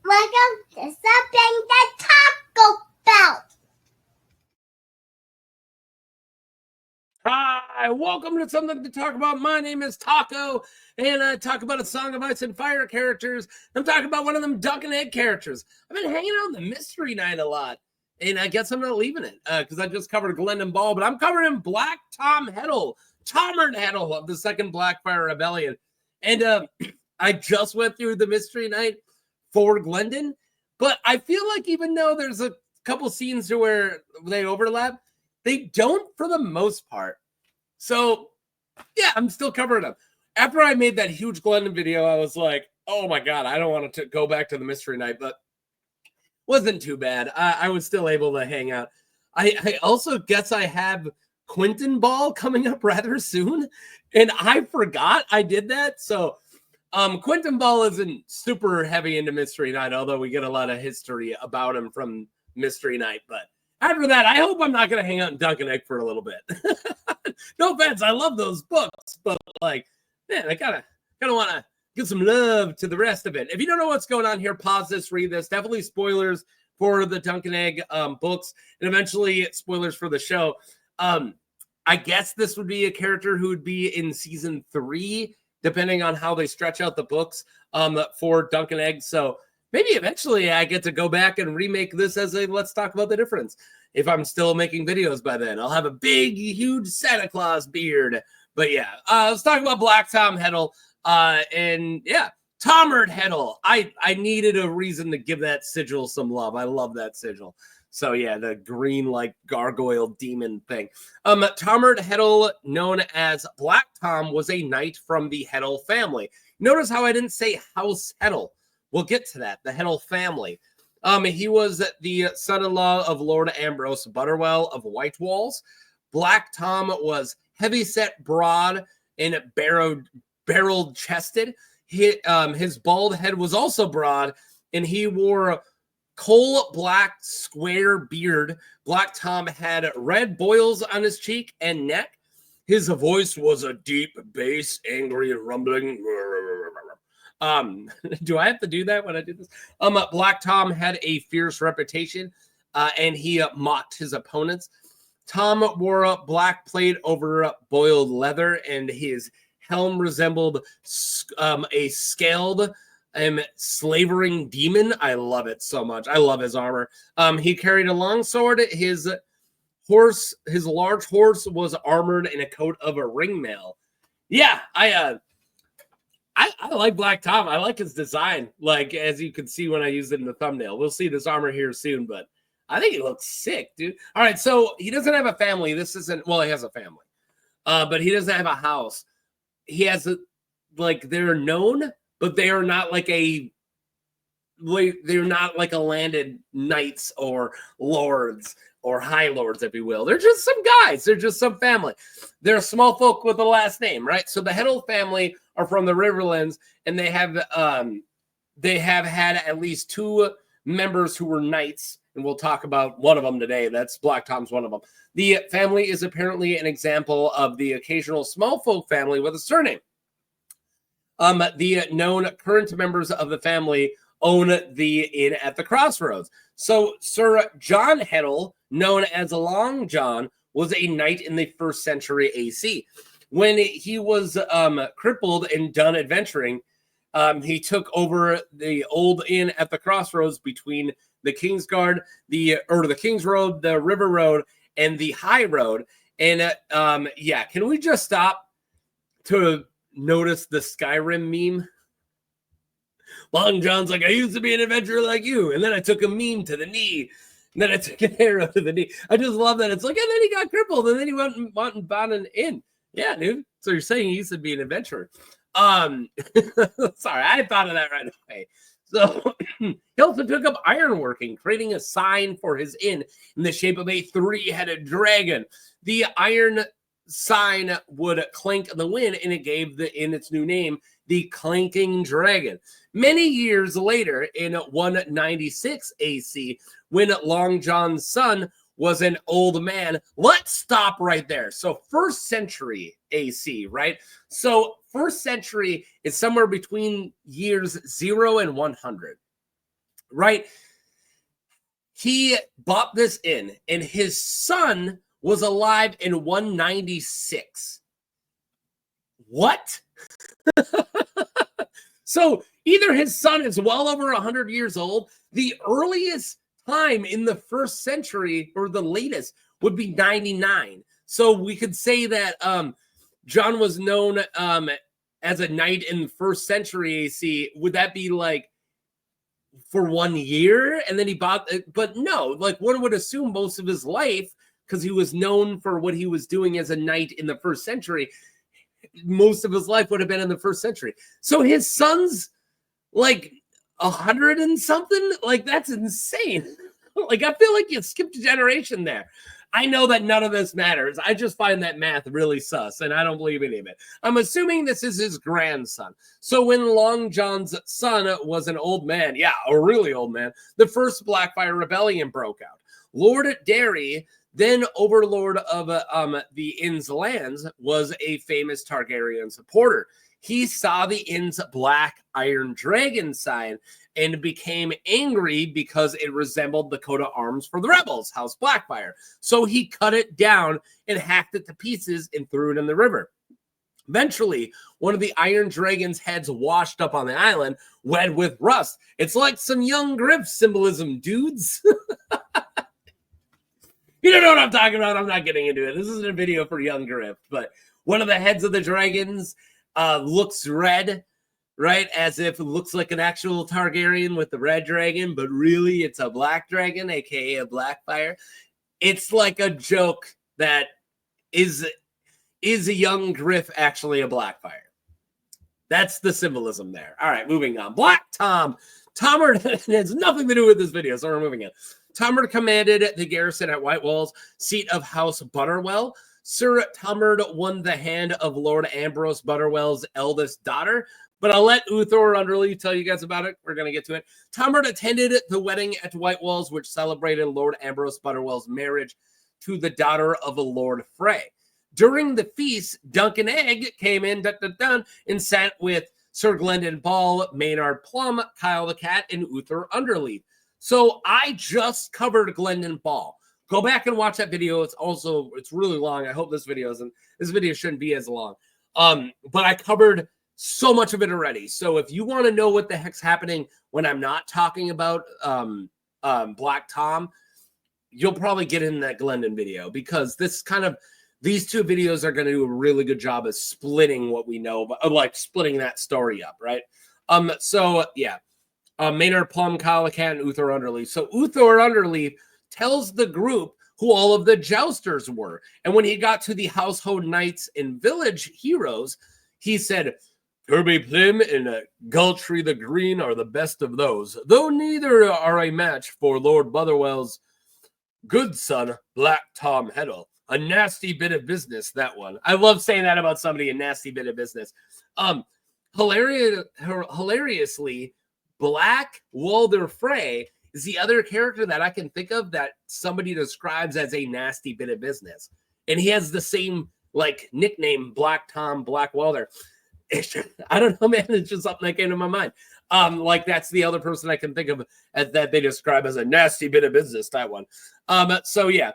Welcome to something to talk about. Hi, welcome to Something to Talk About. My name is Taco, and I talk about a Song of Ice and Fire characters. I'm talking about one of them Duncan egg characters. I've been hanging out in the Mystery Night a lot, and I guess I'm not leaving it because I just covered Glendon Ball, but I'm covering Black Heddle, Tommard Heddle of the Second Blackfyre Rebellion. And I just went through the Mystery Night for Glendon, but I feel like even though there's a couple scenes where they overlap, they don't for the most part. So, yeah, I'm still covering them. After I made that huge Glendon video, I was like, oh my God, I don't want to go back to the Mystery Night, but wasn't too bad. I was still able to hang out. I also guess I have Quentin Ball coming up rather soon, and I forgot I did that. So, Quentin Ball isn't super heavy into Mystery Night, although we get a lot of history about him from Mystery Night, but after that, I hope I'm not going to hang out in Duncan Egg for a little bit. No offense, I love those books, but like, man, I kind of want to give some love to the rest of it. If you don't know what's going on here, pause this, read this. Definitely spoilers for the Duncan Egg books, and eventually spoilers for the show. I guess this would be a character who would be in season 3, depending on how they stretch out the books for Duncan Egg. So maybe eventually I get to go back and remake this as a let's talk about the difference. If I'm still making videos by then, I'll have a big, huge Santa Claus beard. But yeah, let's talk about Black Heddle. And yeah, Tommard Heddle. I needed a reason to give that sigil some love. I love that sigil. So yeah, the green like gargoyle demon thing. Tommard Heddle, known as Black Tom, was a knight from the Heddle family. Notice how I didn't say House Heddle. We'll get to that. The Heddle family. He was the son-in-law of Lord Ambrose Butterwell of Whitewalls. Black Tom was heavy-set, broad, and barrel-chested. His bald head was also broad, and he wore coal-black square beard. Black Tom had red boils on his cheek and neck. His voice was a deep bass, angry, rumbling. Do I have to do that when I do this? Black Tom had a fierce reputation, and he mocked his opponents. Tom wore a black plate over boiled leather, and his helm resembled a scaled slavering demon. I love it so much. I love his armor. He carried a long sword. His large horse was armored in a coat of a ringmail. Yeah, I like Black Tom. I like his design. Like, as you can see when I use it in the thumbnail. We'll see this armor here soon, but I think he looks sick, dude. All right, so he doesn't have a family. This isn't, well, he has a family. But he doesn't have a house. He has they're known, but they are not like they're not like a landed knights or lords or high lords, if you will. They're just some guys. They're just some family. They're small folk with a last name, right? So the Heddle family are from the Riverlands, and they have had at least 2 members who were knights, and we'll talk about one of them today. That's Black Tom's one of them. The family is apparently an example of the occasional small folk family with a surname. The known current members of the family own the inn at the crossroads. So Sir John Heddle, known as Long John, was a knight in the 1st century AC. When he was crippled and done adventuring, he took over the old inn at the crossroads between the Kingsguard, the King's Road, the River Road, and the High Road. And yeah, can we just stop to notice the Skyrim meme? Long John's like, I used to be an adventurer like you, and then I took a meme to the knee, and then I took an arrow to the knee. I just love that. It's like, and then he got crippled, and then he went and bought an inn. Yeah, dude. So you're saying he used to be an adventurer. Sorry, I thought of that right away. So he also took up ironworking, creating a sign for his inn in the shape of a 3-headed dragon. The iron sign would clink in the wind, and it gave the inn its new name, the Clanking Dragon. Many years later, in 196 AC, when Long John's son was an old man. Let's stop right there. So 1st century AC, right? So 1st century is somewhere between years 0 and 100. right? He bought this in, and his son was alive in 196. What? So either his son is well over 100 years old. The earliest time in the first century, or the latest, would be 99. So we could say that John was known as a knight in the first century AC. Would that be like for 1 year? And then he bought it? But no, like one would assume most of his life, because he was known for what he was doing as a knight in the first century, most of his life would have been in the first century. So his son's like 100 and something. Like, that's insane. Like, I feel like you skipped a generation there. I know that none of this matters. I just find that math really sus, and I don't believe any of it. I'm assuming this is his grandson. So when Long John's son was an old man, yeah, a really old man, the first Blackfyre Rebellion broke out. Lord Derry, then overlord of the Inn's lands, was a famous Targaryen supporter. He saw the Inn's black iron dragon sign and became angry because it resembled the coat of arms for the rebels, House Blackfyre. So he cut it down and hacked it to pieces and threw it in the river. Eventually, one of the Iron Dragon's heads washed up on the island, wet with rust. It's like some young Griff symbolism, dudes. You don't know what I'm talking about. I'm not getting into it. This isn't a video for young Griff, but one of the heads of the dragons looks red, right? As if it looks like an actual Targaryen with the red dragon, but really it's a black dragon, aka a Blackfyre. It's like a joke that is a young Griff actually a Blackfyre? That's the symbolism there. All right, moving on. Black Tom. Tommard has nothing to do with this video, so we're moving on. Tommard commanded the garrison at Whitewalls, seat of House Butterwell. Sir Tommard won the hand of Lord Ambrose Butterwell's eldest daughter, but I'll let Uthor Underleaf tell you guys about it. We're going to get to it. Tommard attended the wedding at Whitewalls, which celebrated Lord Ambrose Butterwell's marriage to the daughter of a Lord Frey. During the feast, Duncan Egg came in and sat with Sir Glendon Ball, Maynard Plum, Kyle the Cat, and Uthor Underleaf. So I just covered Glendon Ball. Go back and watch that video. It's really long. I hope this video shouldn't be as long. But I covered so much of it already. So if you want to know what the heck's happening when I'm not talking about Black Tom, you'll probably get in that Glendon video, because these two videos are going to do a really good job of splitting what we know, like splitting that story up, right? So yeah. Maynard Plum, Kyle the Cat, and Uthor Underleaf. So Uthor Underleaf tells the group who all of the jousters were. And when he got to the household knights and village heroes, he said, Kirby Plim and Gultry the Green are the best of those, though neither are a match for Lord Butterwell's good son, Black Tom Heddle. A nasty bit of business, that one. I love saying that about somebody, a nasty bit of business. Hilariously, Black Walder Frey is the other character that I can think of that somebody describes as a nasty bit of business. And he has the same like nickname, Black Tom, Black Walder. I don't know, man. It's just something that came to my mind. Like that's the other person I can think of that they describe as a nasty bit of business, that one. So yeah.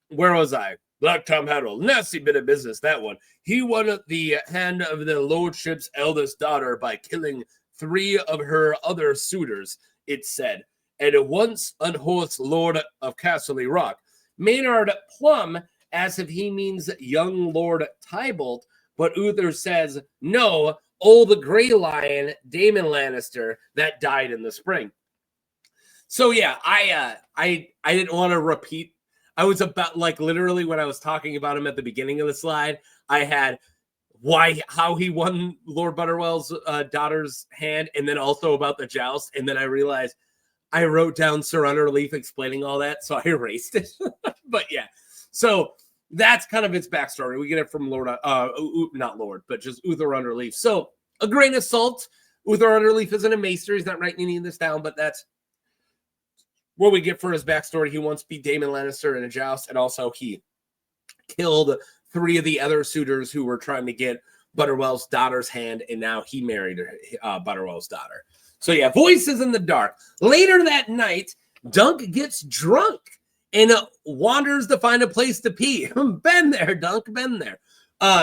Where was I? Black Tom Heddle, nasty bit of business, that one. He won the hand of the lordship's eldest daughter by killing 3 of her other suitors, it said, and once unhorsed Lord of Castle Rock. Maynard Plum, as if he means young Lord Tybalt, but Uther says, no, old Grey Lion, Daemon Lannister, that died in the spring. So yeah, I didn't want to repeat. I was about, like, literally when I was talking about him at the beginning of the slide, I had how he won Lord Butterwell's daughter's hand, and then also about the joust. And then I realized I wrote down Sir Underleaf explaining all that, so I erased it. But yeah, so that's kind of its backstory. We get it from not Lord, but just Uthor Underleaf. So a grain of salt. Uthor Underleaf isn't a maester. He's not writing any of this down, but that's what we get for his backstory. He once beat Daemon Lannister in a joust, and also he killed 3 of the other suitors who were trying to get Butterwell's daughter's hand, and now he married Butterwell's daughter. So yeah, voices in the dark. Later that night, Dunk gets drunk and wanders to find a place to pee. Been there, Dunk, been there.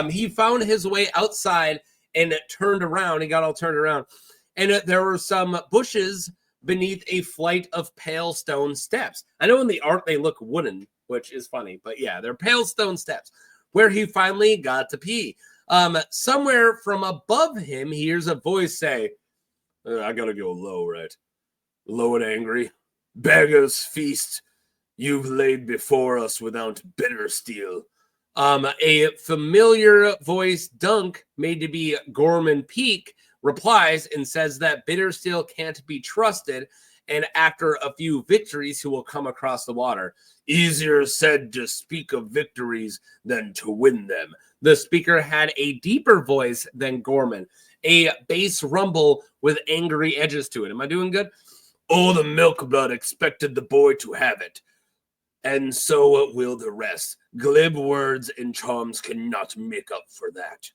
He found his way outside and turned around. He got all turned around. And there were some bushes beneath a flight of pale stone steps. I know in the art they look wooden, which is funny. But yeah, they're pale stone steps where he finally got to pee. Somewhere from above him, he hears a voice say, I gotta go low, right? Low and angry. Beggars feast. You've laid before us without bitter steel. A familiar voice, Dunk, made to be Gorman Peak, replies and says that bitter steel can't be trusted, and after a few victories, he will come across the water. Easier said to speak of victories than to win them. The speaker had a deeper voice than Gorman, a bass rumble with angry edges to it. Am I doing good? Oh, the milk blood expected the boy to have it, and so will the rest. Glib words and charms cannot make up for that.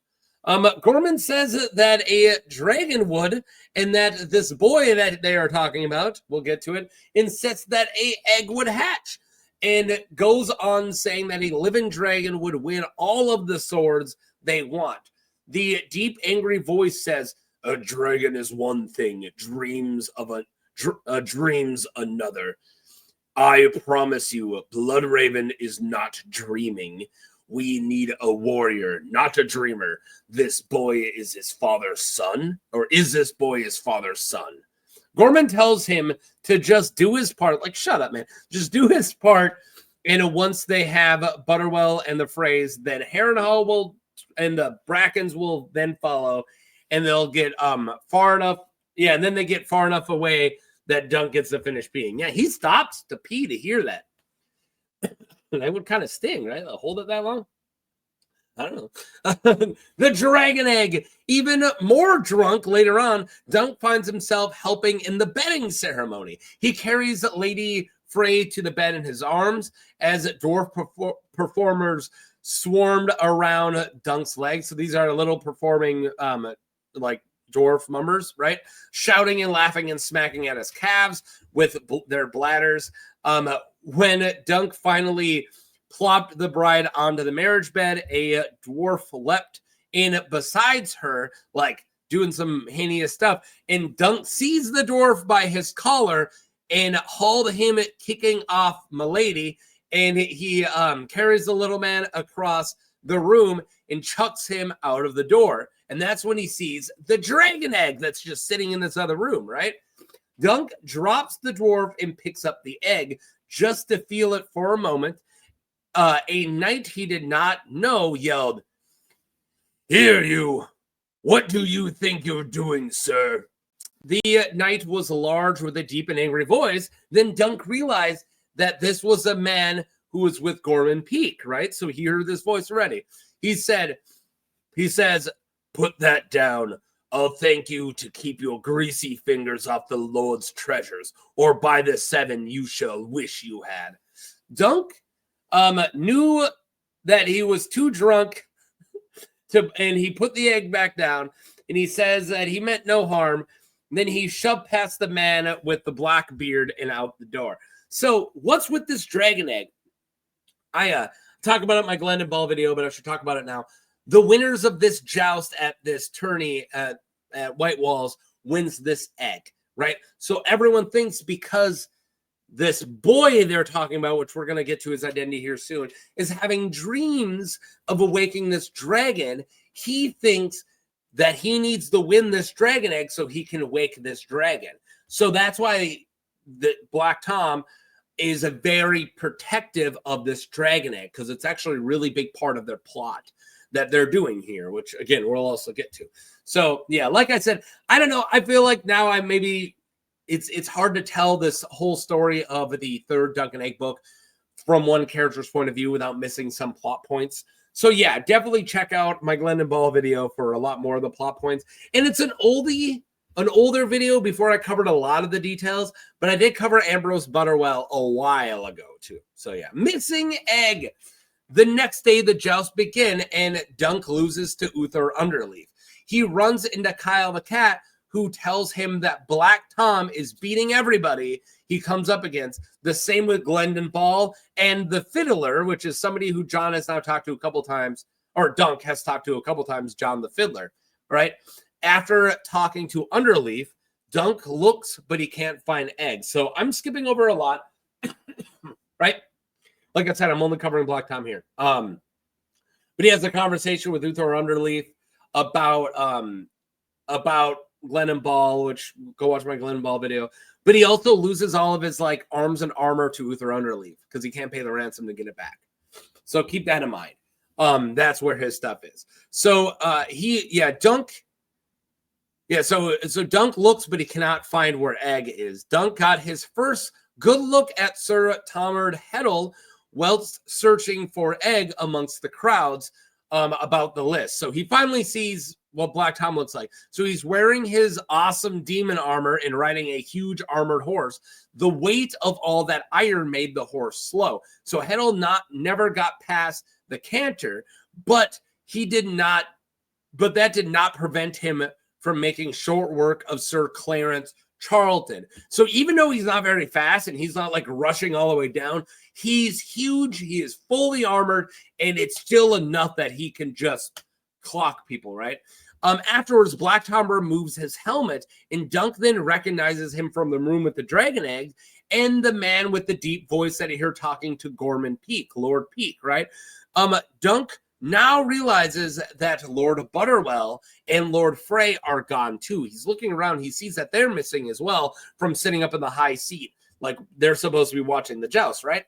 Gorman says that a dragon would, and that this boy that they are talking about, we'll get to it, insists that a egg would hatch, and goes on saying that a living dragon would win all of the swords they want. The deep, angry voice says, a dragon is one thing, dreams another. I promise you, Bloodraven is not dreaming. We need a warrior, not a dreamer. This boy is his father's son, or is this boy his father's son? Gorman tells him to just do his part. Like, shut up, man. Just do his part. And once they have Butterwell and the phrase, then Harrenhal will, and the Brackens will then follow, and they'll get far enough. Yeah, and then they get far enough away that Dunk gets to finish peeing. Yeah, he stops to pee to hear that. That would kind of sting, right? Hold it that long? I don't know. The dragon egg. Even more drunk later on, Dunk finds himself helping in the bedding ceremony. He carries Lady Frey to the bed in his arms as dwarf performers swarmed around Dunk's legs. So these are little performing like dwarf mummers, right? Shouting and laughing and smacking at his calves with their bladders. When Dunk finally plopped the bride onto the marriage bed, a dwarf leapt in besides her, like doing some heinous stuff. And Dunk seized the dwarf by his collar and hauled him, kicking off Milady. And he carries the little man across the room and chucks him out of the door. And that's when he sees the dragon egg that's just sitting in this other room, right? Dunk drops the dwarf and picks up the egg just to feel it for a moment. A knight he did not know yelled, "Here you! What do you think you're doing, sir?" The knight was large with a deep and angry voice. Then Dunk realized that this was a man who was with Gorman Peak, right? So he heard this voice already. He says, "Put that down. I'll thank you to keep your greasy fingers off the Lord's treasures, or by the 7 you shall wish you had." Dunk knew that he was too drunk and he put the egg back down, and he says that he meant no harm. And then he shoved past the man with the black beard and out the door. So what's with this dragon egg? I talk about it in my Glendon Ball video, but I should talk about it now. The winners of this joust at this tourney at Whitewalls wins this egg, right? So everyone thinks because this boy they're talking about, which we're going to get to his identity here soon, is having dreams of awakening this dragon. He thinks that he needs to win this dragon egg so he can wake this dragon. So that's why the Black Tom is a very protective of this dragon egg, because it's actually a really big part of their plot that they're doing here, which again, we'll also get to. So yeah, like I said, I don't know. I feel like now it's hard to tell this whole story of the third Duncan Egg book from one character's point of view without missing some plot points. So yeah, definitely check out my Glendon Ball video for a lot more of the plot points. And it's an older video before I covered a lot of the details, but I did cover Ambrose Butterwell a while ago too. So yeah, missing egg. The next day, the jousts begin, and Dunk loses to Uther Underleaf. He runs into Kyle the cat, who tells him that Black Tom is beating everybody he comes up against. The same with Glendon Ball and the Fiddler, which is somebody who Jon has now talked to a couple times, or Dunk has talked to a couple times, Jon the Fiddler, right? After talking to Underleaf, Dunk looks, but he can't find Egg. So I'm skipping over a lot, right? Like I said, I'm only covering Black Tom here. But he has a conversation with Uthor Underleaf about Glendon Ball, which go watch my Glendon Ball video. But he also loses all of his like arms and armor to Uthor Underleaf because he can't pay the ransom to get it back. So keep that in mind. That's where his stuff is. So Dunk. Yeah, so Dunk looks, but he cannot find where Egg is. Dunk got his first good look at Sir Tommard Heddle whilst searching for Egg amongst the crowds about the list. So he finally sees what Black Tom looks like. So he's wearing his awesome demon armor and riding a huge armored horse. The weight of all that iron made the horse slow. So Heddle never got past the canter, but that did not prevent him from making short work of Sir Clarence Charlton. So even though he's not very fast and he's not like rushing all the way down, he's huge, he is fully armored, and it's still enough that he can just clock people, right? Afterwards, Black Tom removes his helmet, and Dunk then recognizes him from the room with the dragon egg and the man with the deep voice that he heard talking to Gorman Peak, Lord Peak, right? Dunk now realizes that Lord Butterwell and Lord Frey are gone too. He's looking around. He sees that they're missing as well from sitting up in the high seat. Like they're supposed to be watching the joust, right?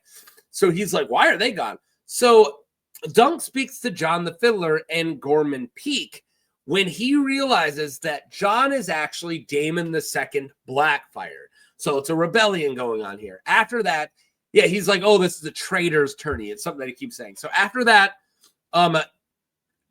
So he's like, why are they gone? So Dunk speaks to Jon the Fiddler and Gorman Peak when he realizes that Jon is actually Daemon the Second Blackfyre. So it's a rebellion going on here. After that, yeah, he's like, oh, this is a traitor's tourney. It's something that he keeps saying. So after that,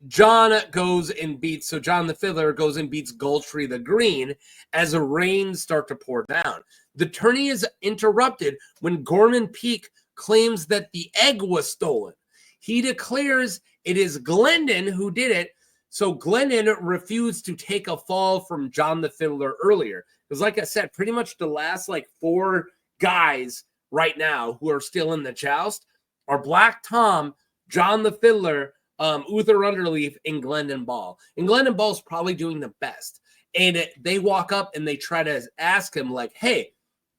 Jon goes and beats, so Jon the Fiddler goes and beats Gultree the Green as the rains start to pour down. The tourney is interrupted when Gorman Peak claims that the egg was stolen. He declares it is Glendon who did it, so Glendon refused to take a fall from Jon the Fiddler earlier. Because like I said, pretty much the last like 4 guys right now who are still in the joust are Black Tom, Jon the Fiddler, Uthor Underleaf, and Glendon Ball. And Glendon Ball's probably doing the best. And they walk up and they try to ask him, like, hey,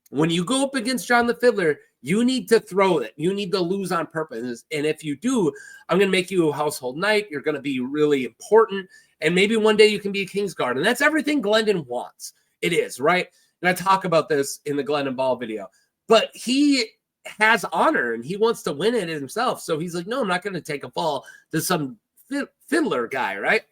when you go up against Jon the Fiddler, you need to throw it. You need to lose on purpose. And if you do, I'm going to make you a household knight. You're going to be really important. And maybe one day you can be a Kingsguard. And that's everything Glendon wants. It is, right? And I talk about this in the Glendon Ball video. But he has honor and he wants to win it himself. So he's like, no, I'm not going to take a fall to some fiddler guy, right?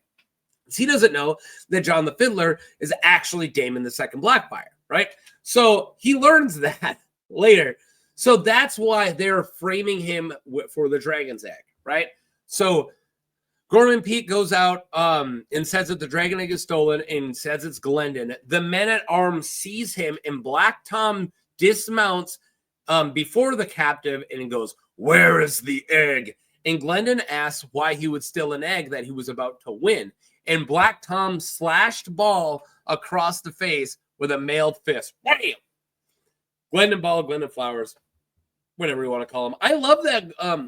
He doesn't know that Jon the Fiddler is actually Daemon the Second Blackfyre, right? So he learns that later. So that's why they're framing him for the Dragon's Egg, right? So Gorman Peak goes out and says that the Dragon Egg is stolen and says it's Glendon. The men-at-arms sees him and Black Tom dismounts before the captive and goes, where is the egg? And Glendon asks why he would steal an egg that he was about to win. And Black Tom slashed Ball across the face with a mailed fist. Bam! Glendon Ball, Glendon Flowers, whatever you want to call him. I love that.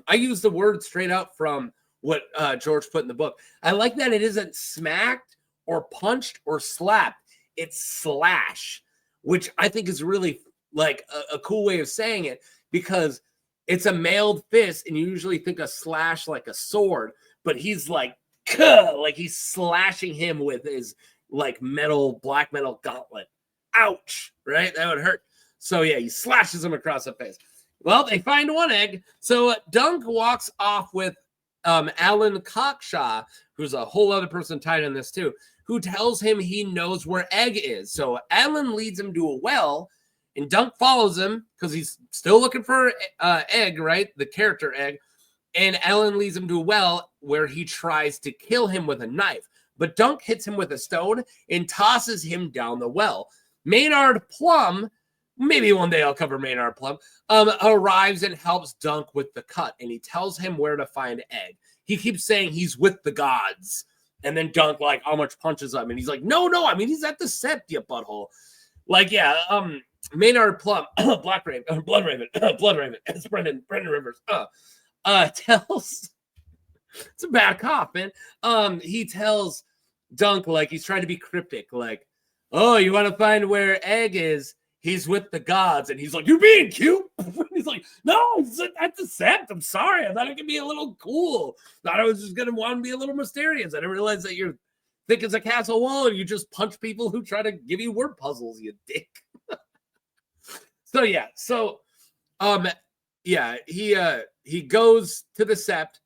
I use the word straight out from what George put in the book. I like that it isn't smacked or punched or slapped. It's slash, which I think is really like a cool way of saying it because it's a mailed fist and you usually think a slash like a sword, but he's like he's slashing him with his like black metal gauntlet. Ouch, right? That would hurt. So yeah, he slashes him across the face. Well, they find one egg. So Dunk walks off with Alan Cockshaw, who's a whole other person tied in this too, who tells him he knows where Egg is. So Alan leads him to a well, and Dunk follows him because he's still looking for Egg, right? The character Egg. And Alan leads him to a well where he tries to kill him with a knife. But Dunk hits him with a stone and tosses him down the well. Maynard Plum, maybe one day I'll cover Maynard Plum, arrives and helps Dunk with the cut. And he tells him where to find Egg. He keeps saying he's with the gods. And then Dunk like how much punches him, and he's like, no, I mean he's at the sept, you butthole. Like, yeah, Maynard Plum, Blood Raven, it's Brendan Rivers, tells, it's a bad cough, man. He tells Dunk, like, he's trying to be cryptic, like, oh, you want to find where Egg is? He's with the gods. And he's like, you're being cute. He's like, no, that's a sept. I'm sorry. I thought it could be a little cool. Thought I was just going to want to be a little mysterious. I didn't realize that you're thick as a castle wall and you just punch people who try to give you word puzzles, you dick. He goes to the sept.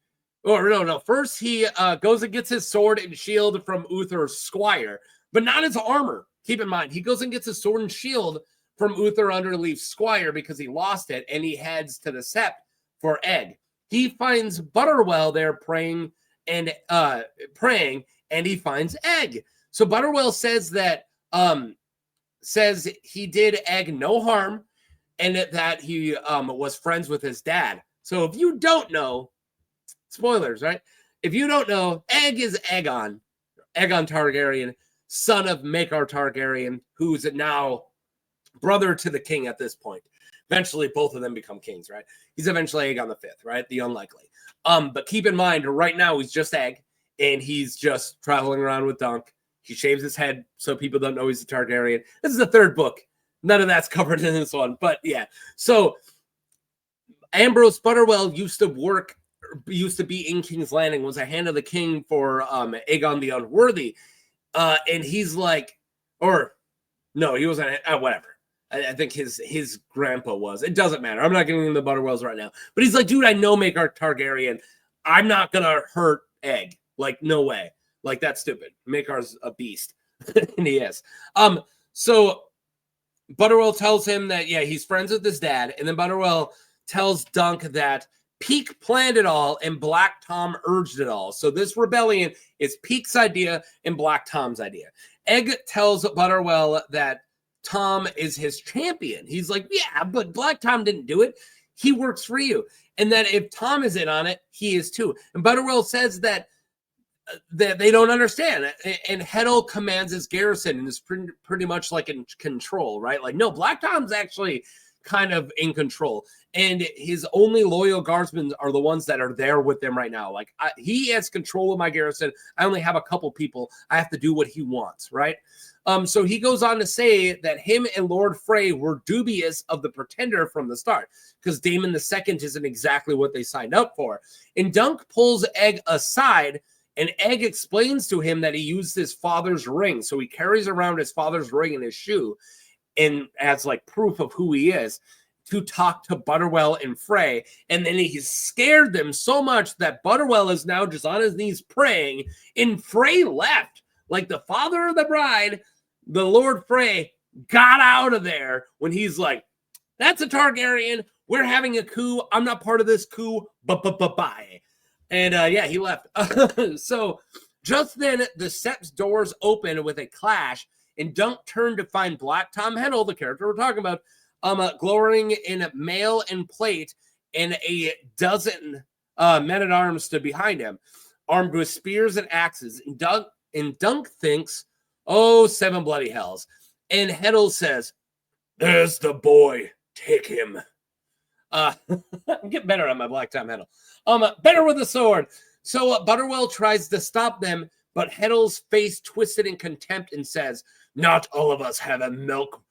Or no. First, he goes and gets his sword and shield from Uther's squire, but not his armor. Keep in mind, he goes and gets his sword and shield from Uther Underleaf's squire because he lost it, and he heads to the sept for Egg. He finds Butterwell there praying, and he finds Egg. So Butterwell says that he did Egg no harm, and that he was friends with his dad. So if you don't know, spoilers, right? If you don't know, Egg is Aegon Targaryen, son of Maekar Targaryen, who's now brother to the king at this point. Eventually, both of them become kings, right? He's eventually Aegon the Fifth, right? The unlikely. But keep in mind, right now, he's just Egg, and he's just traveling around with Dunk. He shaves his head so people don't know he's a Targaryen. This is the third book. None of that's covered in this one, but yeah. So Ambrose Butterwell used to be in King's Landing, was a hand of the king for Aegon the Unworthy. And he's like, or no, he wasn't, whatever. I think his grandpa was. It doesn't matter. I'm not getting into the Butterwells right now. But he's like, dude, I know Maekar Targaryen. I'm not going to hurt Egg. Like, no way. Like, that's stupid. Maekar's a beast. And he is. So Butterwell tells him that, yeah, he's friends with his dad. And then Butterwell tells Dunk that Peake planned it all and Black Tom urged it all. So this rebellion is Peake's idea and Black Tom's idea. Egg tells Butterwell that Tom is his champion. He's like, yeah, but Black Tom didn't do it. He works for you. And that if Tom is in on it, he is too. And Butterwell says that they don't understand. And Heddle commands his garrison and is pretty much like in control, right? Like, no, Black Tom's actually kind of in control. And his only loyal guardsmen are the ones that are there with them right now. Like, he has control of my garrison. I only have a couple people. I have to do what he wants, right? So he goes on to say that him and Lord Frey were dubious of the pretender from the start because Daemon II isn't exactly what they signed up for. And Dunk pulls Egg aside, and Egg explains to him that he used his father's ring. So he carries around his father's ring in his shoe and as like proof of who he is to talk to Butterwell and Frey. And then he's scared them so much that Butterwell is now just on his knees praying, and Frey left. Like the father of the bride, the Lord Frey got out of there when he's like, that's a Targaryen. We're having a coup. I'm not part of this coup. Bye. And yeah, he left. So just then the sept's doors open with a clash, and Dunk turned to find Black Tom Heddle, the character we're talking about, glowering in mail and plate, and a dozen men-at-arms stood behind him, armed with spears and axes. And Dunk thinks, oh, 7 bloody hells. And Heddle says, there's the boy. Take him. I'm getting better on my Black Tom Heddle. Better with a sword. So Butterwell tries to stop them, but Heddle's face twisted in contempt and says, not all of us have a milk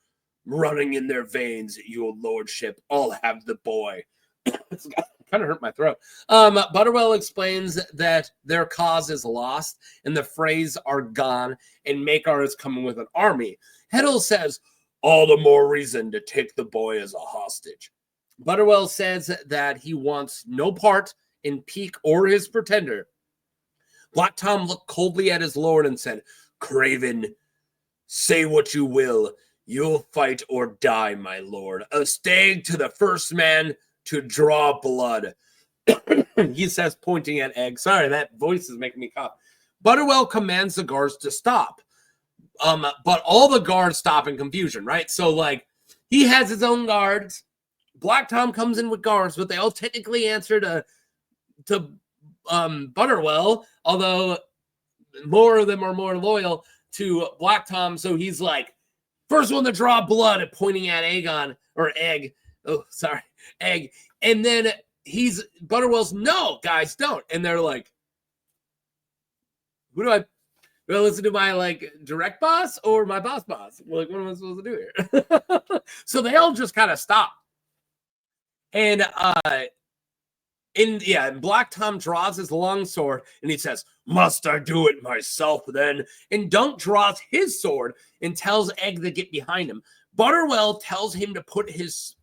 running in their veins, your lordship. All have the boy. It's kind of hurt my throat. Butterwell explains that their cause is lost and the Freys are gone and Maekar is coming with an army. Heddle says, all the more reason to take the boy as a hostage. Butterwell says that he wants no part in Peake or his pretender. Black Tom looked coldly at his lord and said, Craven, say what you will. You'll fight or die, my lord. A stag to the first man to draw blood. He says, pointing at Egg. Sorry, that voice is making me cough. Butterwell commands the guards to stop. But all the guards stop in confusion, right? So, like, he has his own guards. Black Tom comes in with guards, but they all technically answer to Butterwell, although more of them are more loyal to Black Tom. So he's like, first one to draw blood, pointing at Aegon or Egg. Oh, sorry, Egg. And then Butterwell's, no, guys, don't. And they're like, who do I listen to, my like direct boss or my boss? Like, what am I supposed to do here? So they all just kind of stop. And Black Tom draws his longsword and he says, must I do it myself then? And Dunk draws his sword and tells Egg to get behind him. Butterwell tells him to put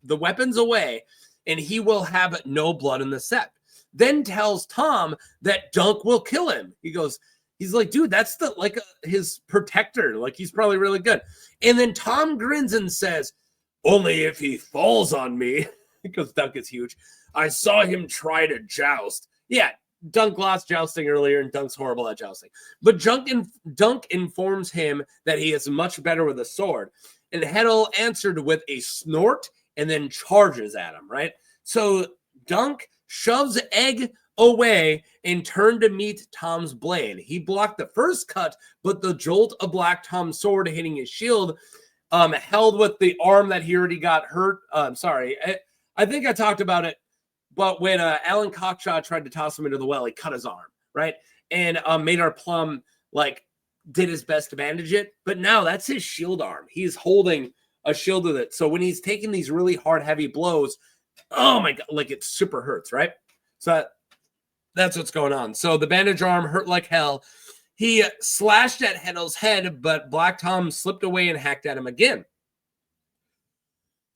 the weapons away and he will have no blood in the sept. Then tells Tom that Dunk will kill him. He's like, dude, that's his protector. Like, he's probably really good. And then Tom grins and says, only if he falls on me, because Dunk is huge. I saw him try to joust. Yeah, Dunk lost jousting earlier, and Dunk's horrible at jousting. But Dunk informs him that he is much better with a sword. And Heddle answered with a snort and then charges at him, right? So Dunk shoves Egg away and turned to meet Tom's blade. He blocked the first cut, but the jolt of Black Tom's sword hitting his shield held with the arm that he already got hurt. Sorry, I think I talked about it, but when Alan Cockshaw tried to toss him into the well, he cut his arm, right? And Maynard Plum did his best to bandage it, but now that's his shield arm. He's holding a shield with it. So when he's taking these really hard, heavy blows, oh my God, like it super hurts, right? So that's what's going on. So the bandage arm hurt like hell. He slashed at Heddle's head, but Black Tom slipped away and hacked at him again.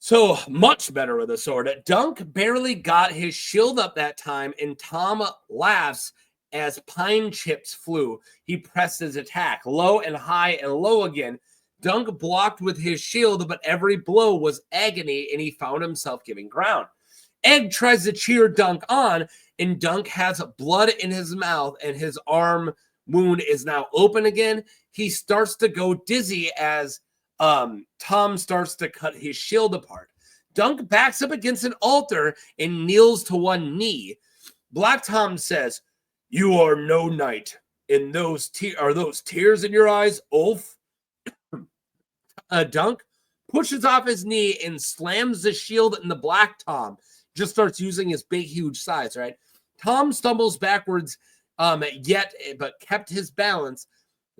So much better with a sword. Dunk barely got his shield up that time, and Tom laughs as pine chips flew. He pressed his attack, low and high and low again. Dunk blocked with his shield, but every blow was agony, and he found himself giving ground. Egg tries to cheer Dunk on, and Dunk has blood in his mouth, and his arm wound is now open again. He starts to go dizzy as Tom starts to cut his shield apart. Dunk backs up against an altar and kneels to one knee. Black Tom says, "You are no knight. And are those tears in your eyes, Ulf?" Dunk pushes off his knee and slams the shield in the Black Tom. Just starts using his big, huge size, right? Tom stumbles backwards, but kept his balance.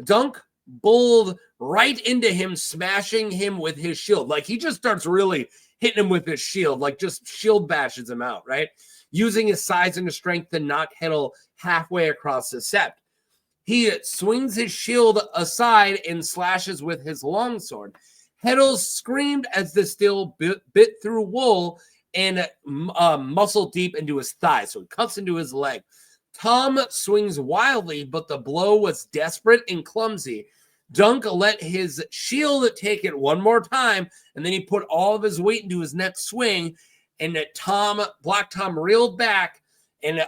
Dunk bowled right into him, smashing him with his shield. Like, he just starts really hitting him with his shield, like just shield bashes him out, right? Using his size and his strength to knock Heddle halfway across the sept. He swings his shield aside and slashes with his longsword. Heddle screamed as the steel bit through wool and muscle deep into his thigh, so it cuts into his leg. Tom swings wildly, but the blow was desperate and clumsy. Dunk let his shield take it one more time, and then he put all of his weight into his next swing, and Black Tom reeled back and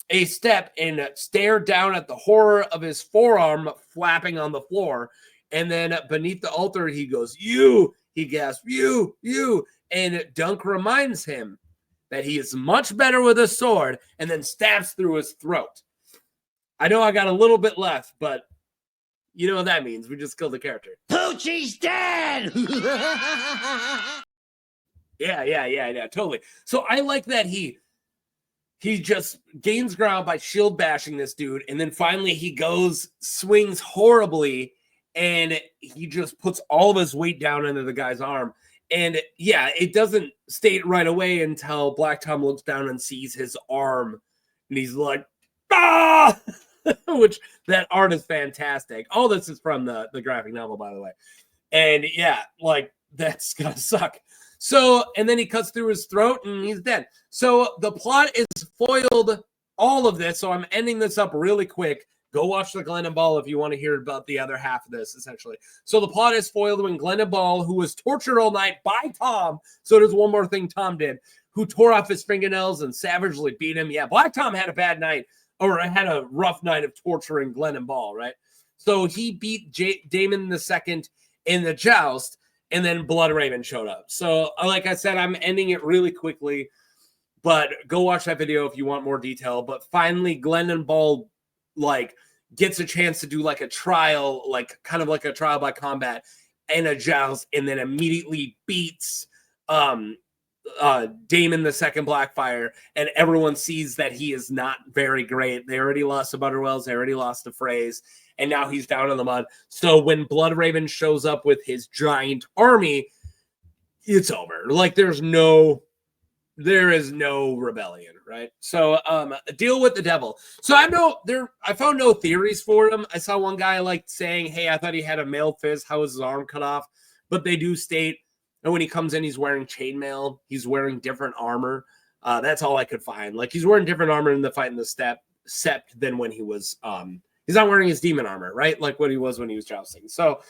a step and stared down at the horror of his forearm flapping on the floor. And then beneath the altar, he goes, "You," he gasped, "you." And Dunk reminds him that he is much better with a sword, and then stabs through his throat. I know I got a little bit left, but you know what that means. We just killed the character. Poochie's dead! Yeah, totally. So I like that he just gains ground by shield bashing this dude, and then finally he swings horribly, and he just puts all of his weight down into the guy's arm. And yeah, it doesn't state right away until Black Tom looks down and sees his arm, and he's like, "Ah!" Which, that art is fantastic. All this is from the graphic novel, by the way. And yeah, like, that's gonna suck. So, and then he cuts through his throat and he's dead. So the plot is foiled, all of this. So I'm ending this up really quick. Go watch the Glenn and Ball if you want to hear about the other half of this, essentially. So the plot is foiled when Glenn and Ball, who was tortured all night by Tom, so there's one more thing Tom did, who tore off his fingernails and savagely beat him. Yeah, Black Tom had a bad night, or had a rough night of torturing Glenn and Ball, right? So he beat Daemon II in the joust, and then Blood Raven showed up. So like I said, I'm ending it really quickly, but go watch that video if you want more detail. But finally, Glenn and Ball, like, gets a chance to do like a trial, like kind of like a trial by combat and a joust, and then immediately beats Daemon the Second Blackfyre, and everyone sees that he is not very great. They already lost to Butterwells, they already lost to Freys, and now he's down in the mud. So when Bloodraven shows up with his giant army, it's over. Like there is no rebellion, right? So deal with the devil. So I found no theories for him. I saw one guy like saying, hey, I thought he had a male fist, how was his arm cut off? But they do state, and when he comes in, he's wearing chainmail, he's wearing different armor. That's all I could find. Like he's wearing different armor in the fight in the sept than when he was he's not wearing his demon armor, right? Like what he was when he was jousting. So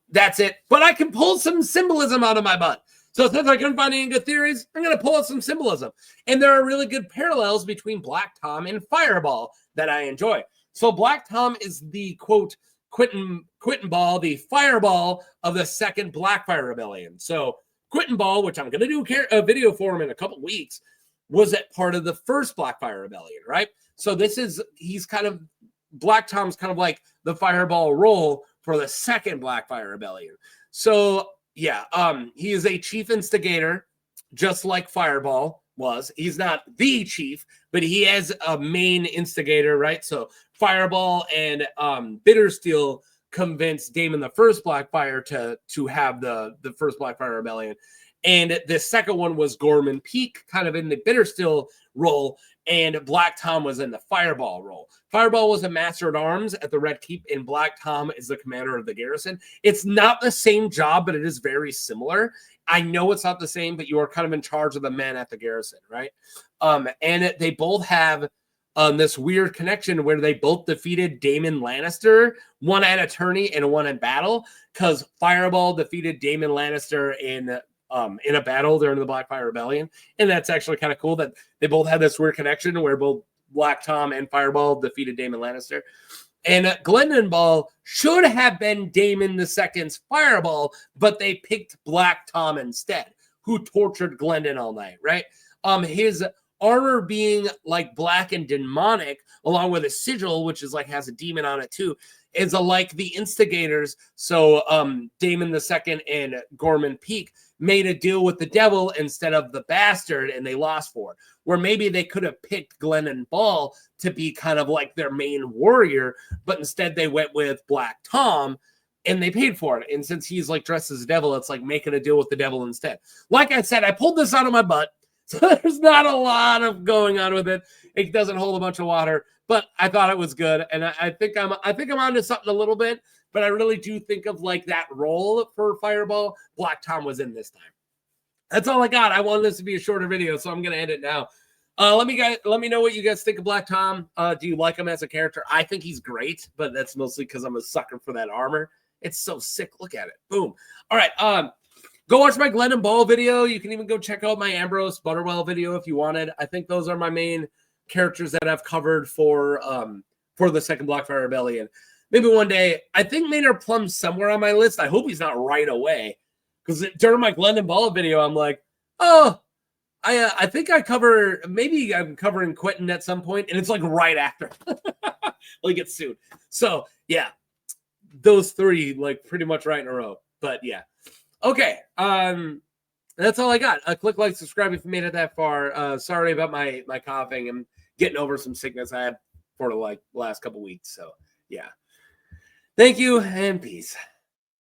that's it. But I can pull some symbolism out of my butt. So since I couldn't find any good theories, I'm going to pull out some symbolism. And there are really good parallels between Black Tom and Fireball that I enjoy. So Black Tom is the, quote, Quentin Ball, the Fireball of the Second Blackfyre Rebellion. So Quentin Ball, which I'm going to do a video for him in a couple weeks, was at part of the first Blackfyre Rebellion, right? So he's kind of, Black Tom's kind of like the Fireball role for the Second Blackfyre Rebellion. So yeah, he is a chief instigator, just like Fireball was. He's not the chief, but he has a main instigator, right? So Fireball and Bittersteel convinced Daemon the First Blackfyre to have the first Blackfyre Rebellion. And the second one was Gorman Peak, kind of in the Bittersteel role, and Black Tom was in the Fireball role. Fireball was a master at arms at the Red Keep, and Black Tom is the commander of the garrison. It's not the same job, but it is very similar. I know it's not the same, but you are kind of in charge of the men at the garrison, right? And they both have this weird connection where they both defeated Daemon Lannister, one at a tourney and one in battle, because Fireball defeated Daemon Lannister in a battle during the Blackfyre Rebellion. And that's actually kind of cool that they both had this weird connection where both Black Tom and Fireball defeated Daemon Lannister. And Glendon Ball should have been Daemon II's Fireball, but they picked Black Tom instead, who tortured Glendon all night, right? His armor being like black and demonic, along with a sigil, which is like has a demon on it too, is like the instigators. So Daemon II and Gorman Peak made a deal with the devil instead of the bastard, and they lost for it. Where maybe they could have picked Glendon Ball to be kind of like their main warrior, but instead they went with Black Tom, and they paid for it. And since he's like dressed as a devil, it's like making a deal with the devil instead. Like I said, I pulled this out of my butt, so there's not a lot of going on with it. It doesn't hold a bunch of water, but I thought it was good, and I think I'm onto something a little bit. But I really do think of like that role for Fireball, Black Tom was in this time. That's all I got. I wanted this to be a shorter video, so I'm going to end it now. Let me know what you guys think of Black Tom. Do you like him as a character? I think he's great, but that's mostly because I'm a sucker for that armor. It's so sick. Look at it. Boom. All right. Go watch my Glendon Ball video. You can even go check out my Ambrose Butterwell video if you wanted. I think those are my main characters that I've covered for the Second Blackfyre Rebellion. Maybe one day. I think Maynard Plum's somewhere on my list. I hope he's not right away. Because during my Glendon Ball video, I'm like, oh, I think maybe I'm covering Quentin at some point, and it's like right after. Like it's soon. So, yeah. Those three, like pretty much right in a row. But, yeah. Okay. That's all I got. Click like, subscribe if you made it that far. Sorry about my coughing. I'm getting over some sickness I had for the last couple weeks. So, yeah. Thank you, and peace.